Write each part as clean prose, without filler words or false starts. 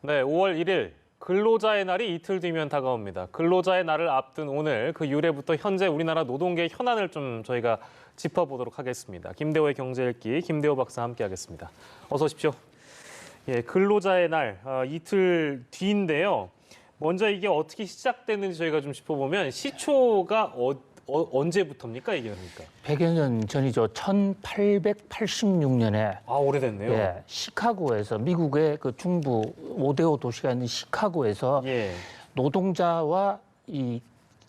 네, 5월 1일 근로자의 날이 이틀 뒤면 다가옵니다. 근로자의 날을 앞둔 오늘 그 유래부터 현재 우리나라 노동계 현안을 좀 저희가 짚어보도록 하겠습니다. 김대호의 경제읽기 김대호 박사 함께하겠습니다. 어서 오십시오. 예, 근로자의 날 이틀 뒤인데요. 먼저 이게 어떻게 시작됐는지 저희가 좀 짚어보면 시초가 언제부터입니까 이게 그러니까? 100여 년 전이죠. 1886년에 오래됐네요. 예, 시카고에서 미국의 그 중부 5대5 도시가 있는 시카고에서 예. 노동자와 이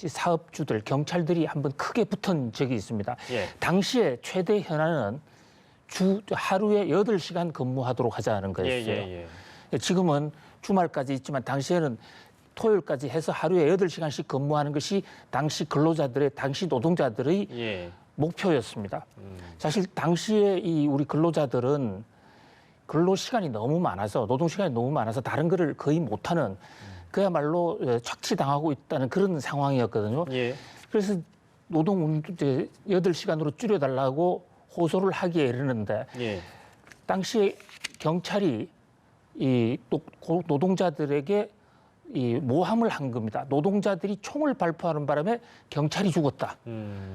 사업주들, 경찰들이 한번 크게 붙은 적이 있습니다. 예. 당시에 최대 현안은 하루에 8시간 근무하도록 하자는 거였어요. 지금은 주말까지 있지만 당시에는 토요일까지 해서 하루에 8시간씩 근무하는 것이 당시 근로자들의, 당시 노동자들의 목표였습니다. 사실 당시에 우리 근로자들은 근로 시간이 너무 많아서, 노동 시간이 너무 많아서 다른 거를 거의 못하는 그야말로 착취당하고 있다는 그런 상황이었거든요. 예. 그래서 노동 8시간으로 줄여달라고 호소를 하기에 이르는데 당시에 경찰이 이 노동자들에게 이 모함을 한 겁니다. 노동자들이 총을 발포하는 바람에 경찰이 죽었다.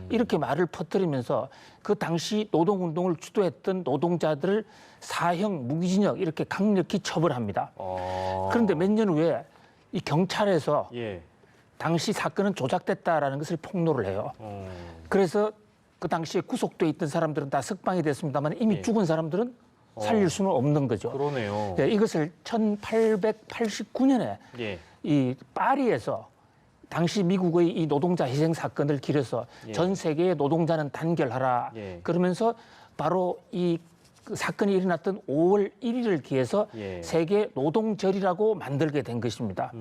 이렇게 말을 퍼뜨리면서 그 당시 노동운동을 주도했던 노동자들을 사형, 무기징역 이렇게 강력히 처벌합니다. 그런데 몇 년 후에 이 경찰에서 당시 사건은 조작됐다라는 것을 폭로를 해요. 그래서 그 당시에 구속돼 있던 사람들은 다 석방이 됐습니다만 이미 죽은 사람들은 살릴 수는 없는 거죠. 그러네요. 이것을 1889년에 이 파리에서 당시 미국의 이 노동자 희생 사건을 기려서 전 세계의 노동자는 단결하라. 그러면서 바로 이 사건이 일어났던 5월 1일을 기해서 세계 노동절이라고 만들게 된 것입니다.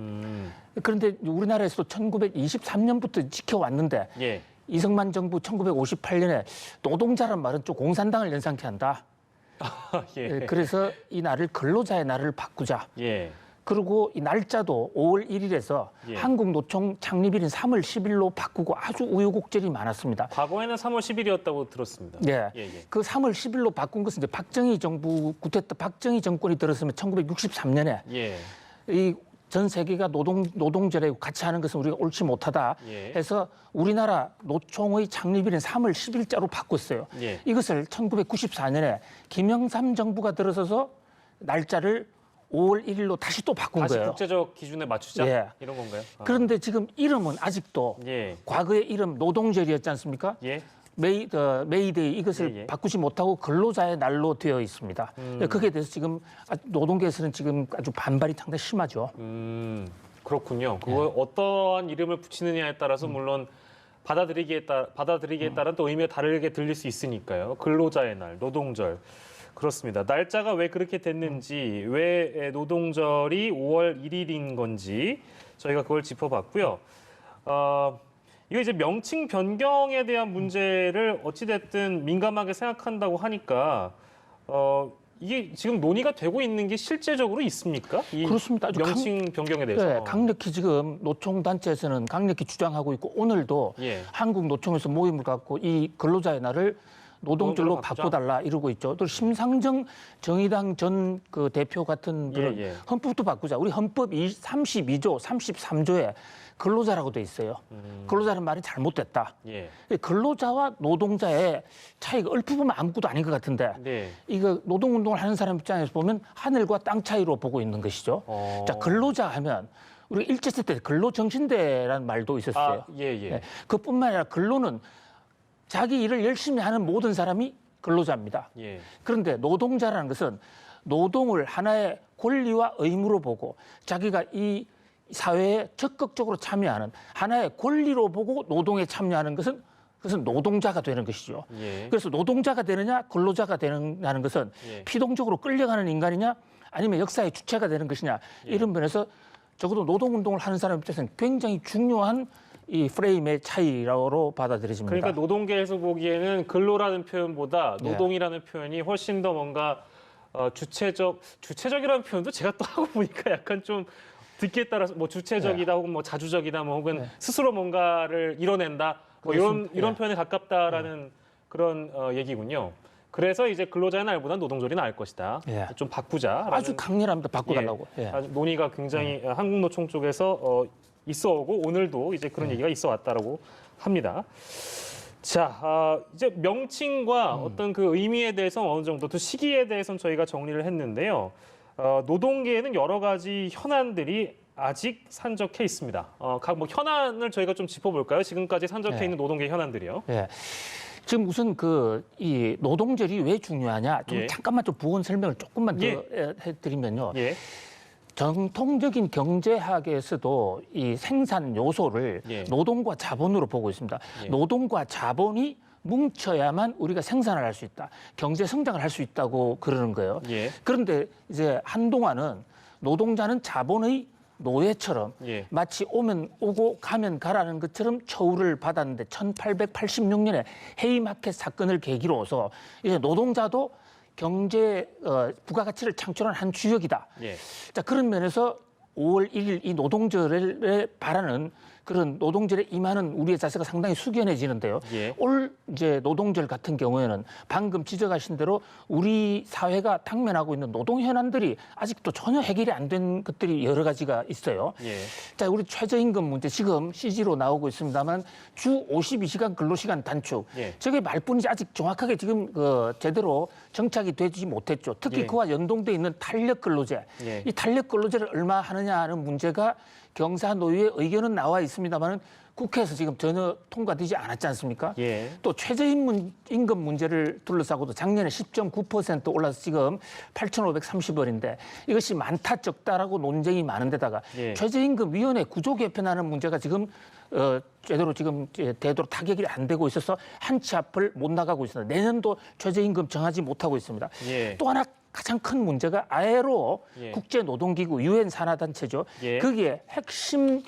그런데 우리나라에서도 1923년부터 지켜왔는데 이승만 정부 1958년에 노동자란 말은 좀 공산당을 연상케 한다. 그래서 이 날을 근로자의 날을 바꾸자. 그리고 이 날짜도 5월 1일에서 한국노총 창립일인 3월 10일로 바꾸고 아주 우여곡절이 많았습니다. 과거에는 3월 10일이었다고 들었습니다. 그 3월 10일로 바꾼 것은 이제 박정희 정부 박정희 정권이 들었으면 1963년에 이 전 세계가 노동절에 같이 하는 것은 우리가 옳지 못하다 해서 우리나라 노총의 창립일인 3월 10일자로 바꿨어요. 이것을 1994년에 김영삼 정부가 들어서서 날짜를 5월 1일로 다시 또 바꾼 거예요. 다시 국제적 기준에 맞추자? 이런 건가요? 그런데 지금 이름은 아직도 과거의 이름 노동절이었지 않습니까? 메이데이 이것을 바꾸지 못하고 근로자의 날로 되어 있습니다. 거기에 대해서 지금 노동계에서는 지금 아주 반발이 상당히 심하죠. 그렇군요. 그거 어떠한 이름을 붙이느냐에 따라서 물론 받아들이기에 따른 또 의미가 다르게 들릴 수 있으니까요. 근로자의 날, 노동절. 그렇습니다. 날짜가 왜 그렇게 됐는지, 왜 노동절이 5월 1일인 건지 저희가 그걸 짚어봤고요. 이거 이제 명칭 변경에 대한 문제를 어찌됐든 민감하게 생각한다고 하니까 이게 지금 논의가 되고 있는 게 실제적으로 있습니까? 그렇습니다. 아주 명칭 변경에 대해서. 강력히 지금 노총단체에서는 강력히 주장하고 있고 오늘도 한국노총에서 모임을 갖고 이 근로자의 날을 노동절로 바꿔달라 이러고 있죠. 또 심상정 정의당 전 그 대표 같은 그런 헌법도 바꾸자. 우리 헌법 32조, 33조에 근로자라고 돼 있어요. 근로자는 말이 잘못됐다. 근로자와 노동자의 차이가 얼핏 보면 아무것도 아닌 것 같은데 이거 노동운동을 하는 사람 입장에서 보면 하늘과 땅 차이로 보고 있는 것이죠. 자, 근로자 하면 우리 일제시대 때 근로정신대라는 말도 있었어요. 그뿐만 아니라 근로는 자기 일을 열심히 하는 모든 사람이 근로자입니다. 그런데 노동자라는 것은 노동을 하나의 권리와 의무로 보고 자기가 이 사회에 적극적으로 참여하는 하나의 권리로 보고 노동에 참여하는 것은 그것은 노동자가 되는 것이죠. 그래서 노동자가 되느냐 근로자가 되느냐는 것은 피동적으로 끌려가는 인간이냐 아니면 역사의 주체가 되는 것이냐 이런 면에서 적어도 노동운동을 하는 사람 입장에서는 굉장히 중요한 이 프레임의 차이라고 받아들여집니다. 그러니까 노동계에서 보기에는 근로라는 표현보다 노동이라는 표현이 훨씬 더 뭔가 주체적이라는 표현도 제가 또 하고 보니까 약간 좀 듣기에 따라서 뭐 주체적이다 혹은 뭐 자주적이다 뭐 혹은 스스로 뭔가를 이뤄낸다 뭐 이런 표현에 가깝다라는 그런 얘기군요. 그래서 이제 근로자의 날보다는 노동절이 나을 것이다. 예. 좀 바꾸자. 아주 강렬합니다. 바꿔달라고. 예. 아주 논의가 굉장히 한국노총 쪽에서 있어오고 오늘도 이제 그런 얘기가 있어 왔다라고 합니다. 자, 이제 명칭과 어떤 그 의미에 대해서 어느 정도 또 시기에 대해서는 저희가 정리를 했는데요. 노동계에는 여러 가지 현안들이 아직 산적해 있습니다. 각 뭐 현안을 저희가 좀 짚어볼까요? 지금까지 산적해 있는 노동계 현안들이요. 예. 지금 우선 이 노동절이 왜 중요하냐? 좀 예. 잠깐만 좀 부원 설명을 조금만 더 예. 해드리면요. 예. 정통적인 경제학에서도 이 생산 요소를 예. 노동과 자본으로 보고 있습니다. 예. 노동과 자본이 뭉쳐야만 우리가 생산을 할 수 있다. 경제 성장을 할 수 있다고 그러는 거예요. 예. 그런데 이제 한동안은 노동자는 자본의 노예처럼 예. 마치 오면 오고 가면 가라는 것처럼 처우를 받았는데 1886년에 헤이마켓 사건을 계기로서 이제 노동자도 경제 부가가치를 창출한 한 주역이다. 예. 자, 그런 면에서 5월 1일 이 노동절에 바라는 그런 노동절에 임하는 우리의 자세가 상당히 숙연해지는데요. 예. 올 이제 노동절 같은 경우에는 방금 지적하신 대로 우리 사회가 당면하고 있는 노동 현안들이 아직도 전혀 해결이 안 된 것들이 여러 가지가 있어요. 예. 자, 우리 최저임금 문제 지금 CG로 나오고 있습니다만 주 52시간 근로시간 단축. 예. 저게 말뿐이지 아직 정확하게 지금 제대로 정착이 되지 못했죠. 특히 예. 그와 연동돼 있는 탄력 근로제. 예. 이 탄력 근로제를 얼마 하느냐 하는 문제가 경사 노위의 의견은 나와 있습니다만은 국회에서 지금 전혀 통과되지 않았지 않습니까? 예. 또 최저임금 문제를 둘러싸고도 작년에 10.9% 올라서 지금 8,530원인데 이것이 많다 적다라고 논쟁이 많은데다가 예. 최저임금위원회 구조 개편하는 문제가 지금 제대로 지금 되도록 타격이 안 되고 있어서 한 치 앞을 못 나가고 있습니다. 내년도 최저임금 정하지 못하고 있습니다. 예. 또 하나 가장 큰 문제가 아에로 예. 국제노동기구 유엔 산하단체죠. 예. 거기에 핵심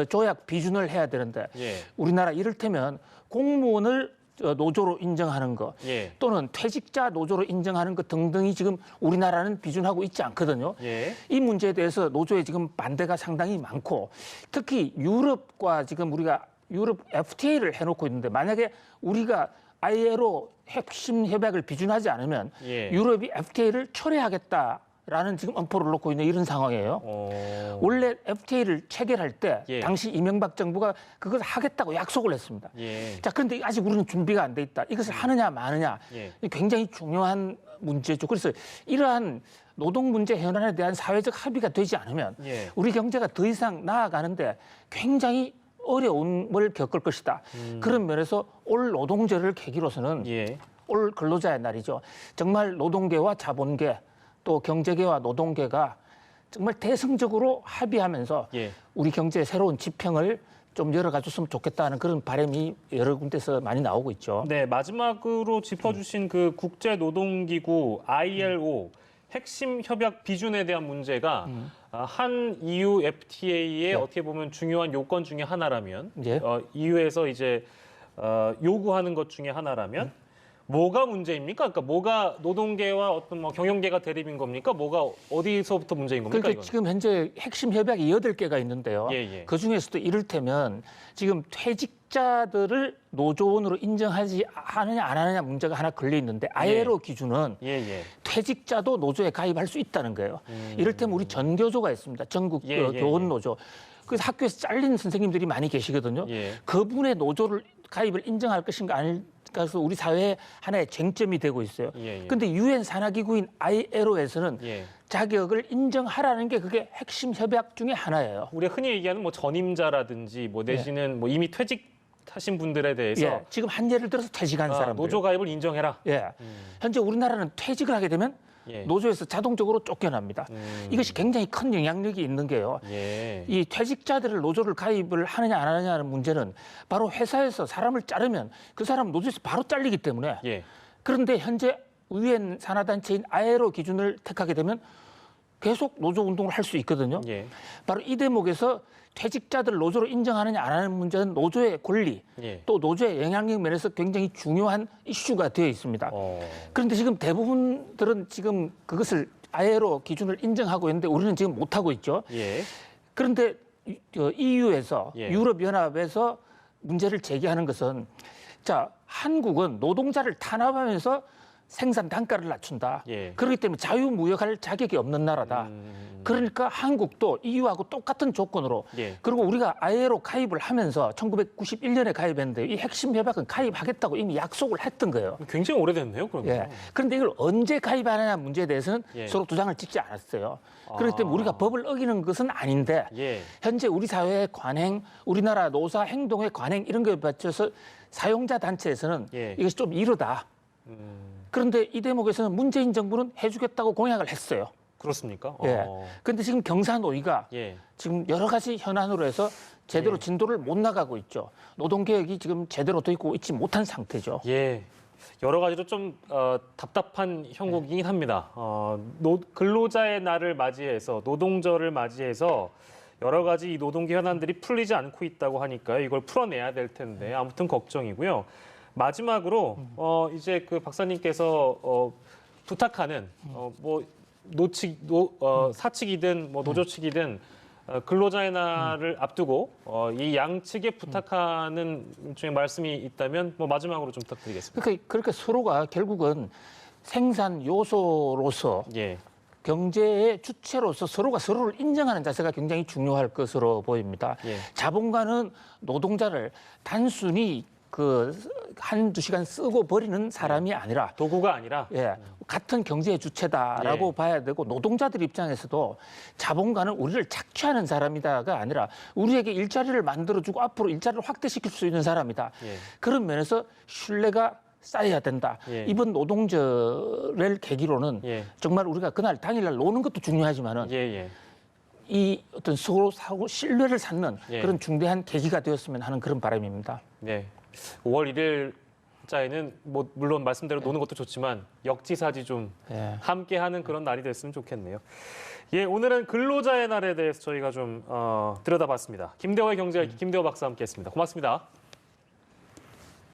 조약 비준을 해야 되는데 예. 우리나라 이를테면 공무원을 노조로 인정하는 거 예. 또는 퇴직자 노조로 인정하는 것 등등이 지금 우리나라는 비준하고 있지 않거든요. 예. 이 문제에 대해서 노조에 지금 반대가 상당히 많고 특히 유럽과 지금 우리가 유럽 FTA를 해놓고 있는데 만약에 우리가 ILO 핵심 협약을 비준하지 않으면 예. 유럽이 FTA를 철회하겠다라는 지금 엄포를 놓고 있는 이런 상황이에요. 원래 FTA를 체결할 때 예. 당시 이명박 정부가 그걸 하겠다고 약속을 했습니다. 예. 자, 그런데 아직 우리는 준비가 안 돼 있다. 이것을 하느냐 마느냐 예. 굉장히 중요한 문제죠. 그래서 이러한 노동 문제 현안에 대한 사회적 합의가 되지 않으면 예. 우리 경제가 더 이상 나아가는데 굉장히 어려움을 겪을 것이다. 그런 면에서 올 노동절을 계기로서는 예. 올 근로자의 날이죠. 정말 노동계와 자본계 또 경제계와 노동계가 정말 대승적으로 합의하면서 예. 우리 경제의 새로운 지평을 좀 열어가줬으면 좋겠다는 그런 바람이 여러 군데서 많이 나오고 있죠. 네, 마지막으로 짚어주신 그 국제노동기구 ILO 핵심 협약 비준에 대한 문제가 한 EU FTA의 어떻게 보면 중요한 요건 중에 하나라면 예. EU에서 이제 요구하는 것 중에 하나라면 뭐가 문제입니까? 그러니까 뭐가 노동계와 어떤 뭐 경영계가 대립인 겁니까? 뭐가 어디서부터 문제인 겁니까? 그러니까 이건? 지금 현재 핵심 협약이 8개가 있는데요. 예, 예. 그중에서도 이를테면 지금 퇴직자들을 노조원으로 인정하지 하느냐 안 하느냐 문제가 하나 걸려 있는데 ILO 기준은 예, 예. 퇴직자도 노조에 가입할 수 있다는 거예요. 이를테면 우리 전교조가 있습니다. 전국 예, 예, 교원 노조. 그래서 학교에서 잘린 선생님들이 많이 계시거든요. 예. 그분의 노조를 가입을 인정할 것인가 아닐까 해서 우리 사회의 하나의 쟁점이 되고 있어요. 그런데 예, 예. 유엔 산하기구인 ILO에서는 예. 자격을 인정하라는 게 그게 핵심 협약 중에 하나예요. 우리가 흔히 얘기하는 뭐 전임자라든지 뭐 내지는 뭐 이미 퇴직하신 분들에 대해서 예, 지금 한 예를 들어서 퇴직한 사람들. 노조 가입을 인정해라. 예, 현재 우리나라는 퇴직을 하게 되면 예. 노조에서 자동적으로 쫓겨납니다. 이것이 굉장히 큰 영향력이 있는 게요. 예. 이 퇴직자들을 노조를 가입을 하느냐 안 하느냐는 문제는 바로 회사에서 사람을 자르면 그 사람 노조에서 바로 잘리기 때문에 예. 그런데 현재 유엔 산하단체인 ILO 기준을 택하게 되면 계속 노조 운동을 할 수 있거든요. 예. 바로 이 대목에서 퇴직자들 노조로 인정하느냐 안 하는 문제는 노조의 권리 예. 또 노조의 영향력 면에서 굉장히 중요한 이슈가 되어 있습니다. 그런데 지금 대부분들은 지금 그것을 ILO 기준을 인정하고 있는데 우리는 지금 못하고 있죠. 예. 그런데 EU에서 예. 유럽연합에서 문제를 제기하는 것은 자 한국은 노동자를 탄압하면서 생산 단가를 낮춘다. 예. 그렇기 때문에 자유무역할 자격이 없는 나라다. 그러니까 한국도 EU하고 똑같은 조건으로 예. 그리고 우리가 ILO 가입을 하면서 1991년에 가입했는데 이 핵심 협약은 가입하겠다고 이미 약속을 했던 거예요. 굉장히 오래됐네요, 그러면. 예. 그런데 이걸 언제 가입하느냐 문제에 대해서는 예. 서로 주장을 찍지 않았어요. 그렇기 때문에 우리가 법을 어기는 것은 아닌데 예. 현재 우리 사회의 관행, 우리나라 노사 행동의 관행 이런 거에 받쳐서 사용자 단체에서는 예. 이것이 좀 이르다. 그런데 이 대목에서는 문재인 정부는 해주겠다고 공약을 했어요. 그렇습니까? 예. 그런데 지금 경사노위가 예. 지금 여러 가지 현안으로 해서 제대로 예. 진도를 못 나가고 있죠. 노동개혁이 지금 제대로 되고 있지 못한 상태죠. 예. 여러 가지로 좀 답답한 형국이긴 합니다. 근로자의 날을 맞이해서 노동절을 맞이해서 여러 가지 이 노동계 현안들이 풀리지 않고 있다고 하니까요. 이걸 풀어내야 될 텐데 아무튼 걱정이고요. 마지막으로 이제 그 박사님께서 부탁하는 뭐 사측이든 뭐 노조 측이든 근로자의 날을 앞두고 이 양측에 부탁하는 일종의 말씀이 있다면 뭐 마지막으로 좀 부탁드리겠습니다. 그러니까 서로가 결국은 생산 요소로서 예. 경제의 주체로서 서로가 서로를 인정하는 자세가 굉장히 중요할 것으로 보입니다. 예. 자본가는 노동자를 단순히 한두 시간 쓰고 버리는 사람이 아니라 도구가 아니라 같은 경제의 주체다라고 봐야 되고 노동자들 입장에서도 자본가는 우리를 착취하는 사람이다가 아니라 우리에게 일자리를 만들어주고 앞으로 일자리를 확대시킬 수 있는 사람이다. 그런 면에서 신뢰가 쌓여야 된다. 이번 노동절을 계기로는 정말 우리가 그날 당일날 노는 것도 중요하지만은 이 어떤 서로 신뢰를 쌓는 그런 중대한 계기가 되었으면 하는 그런 바람입니다. 네. 5월 1일자에는 뭐 물론 말씀대로 노는 것도 좋지만 역지사지 좀 함께하는 그런 날이 됐으면 좋겠네요. 예, 오늘은 근로자의 날에 대해서 저희가 좀 들여다봤습니다. 김대호의 경제학 김대호 박사와 함께했습니다. 고맙습니다.